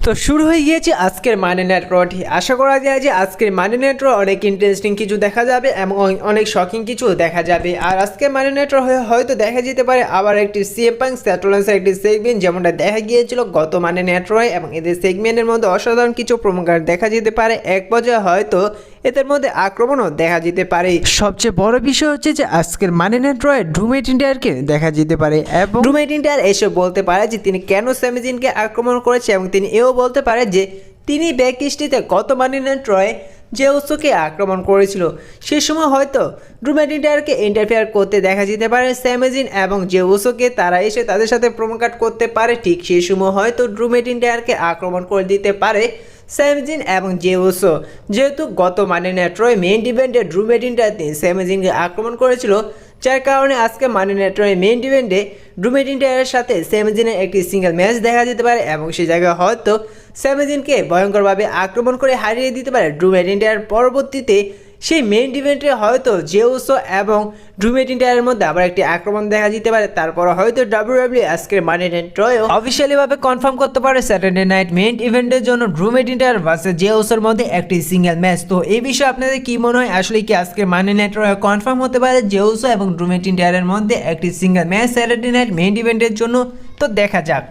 তো শুরু হয়ে গিয়েছে আজকের মানি নাইট রটি। আশা করা যায় যে আজকের মানি নাইট র অনেক ইন্টারেস্টিং কিছু দেখা যাবে এবং অনেক শকিং কিছু দেখা যাবে। আর আজকের মানি নাইট র হয়তো দেখা যেতে পারে আবার একটি সিএম পাঙ্ক স্যাটোলেন্সের একটি সেগমেন্ট, যেমনটা দেখা গিয়েছিল গত মানি নাইট রয়, এবং এদের সেগমেন্টের মধ্যে অসাধারণ কিছু প্রোমো কার্ড দেখা যেতে পারে। এক পর্যায়ে হয়তো এদের মধ্যে আক্রমণও দেখা যেতে পারে। সবচেয়ে বড় বিষয় হচ্ছে যে আজকের মানি নাইট রয়ে ড্রু ম্যাকইন্টায়ারকে দেখা যেতে পারে এবং ড্রু ম্যাকইন্টায়ার এসে বলতে পারে যে তিনি কেন স্যামি জিনকে আক্রমণ করেছে, এবং তিনি এও বলতে পারে যে তিনি ব্যাকস্টেজে গত মানি নাইট রয়ে যে উসোকে আক্রমণ করেছিল সে সময় হয়তো ড্রু ম্যাকইন্টায়ারকে ইন্টারফেয়ার করতে দেখা যেতে পারে স্যামি জিন এবং যে উসোকে, তারা এসে তাদের সাথে প্রোমো কাট করতে পারে। ঠিক সেই সময় হয়তো ড্রু ম্যাকইন্টায়ারকে আক্রমণ করে দিতে পারে স্যামি জিন এবং জে উসো। যেহেতু গত মানি নাইট রয় মেইন ইভেন্টে ড্রু ম্যাকইন্টায়ার স্যামি জিনকে আক্রমণ করেছিল, যার কারণে আজকে মানি নাইট রয় মেইন ইভেন্টে ড্রু ম্যাকইন্টায়ারের সাথে স্যামি জিনের একটি সিঙ্গেল ম্যাচ দেখা যেতে পারে এবং সেই জায়গায় হয়তো স্যামি জিনকে ভয়ঙ্করভাবে আক্রমণ করে হারিয়ে দিতে পারে ড্রু ম্যাকইন্টায়ার। পরবর্তীতে সেই মেইন ইভেন্টে হয়তো জে উসো এবং ড্রু ম্যাকইন্টায়ারের মধ্যে আবার একটি আক্রমণ দেখা যেতে পারে। তারপর হয়তো ডাব্লিউডাব্লিউই আজকের মানি নাইট রয় অফিসিয়ালি ভাবে কনফার্ম করতে পারে স্যাটারডে নাইট মেইন ইভেন্টের জন্য ড্রু ম্যাকইন্টায়ার ভার্সেস জে উসোর মধ্যে একটি সিঙ্গেল ম্যাচ। তো এই বিষয়ে আপনাদের কি মনে হয়, আসলে কি আজকের মানি নাইট রয় কনফার্ম হতে পারে জে উসো এবং ড্রু ম্যাকইন্টায়ারের মধ্যে একটি single match Saturday night main ইভেন্টের জন্য? তো দেখা যাক।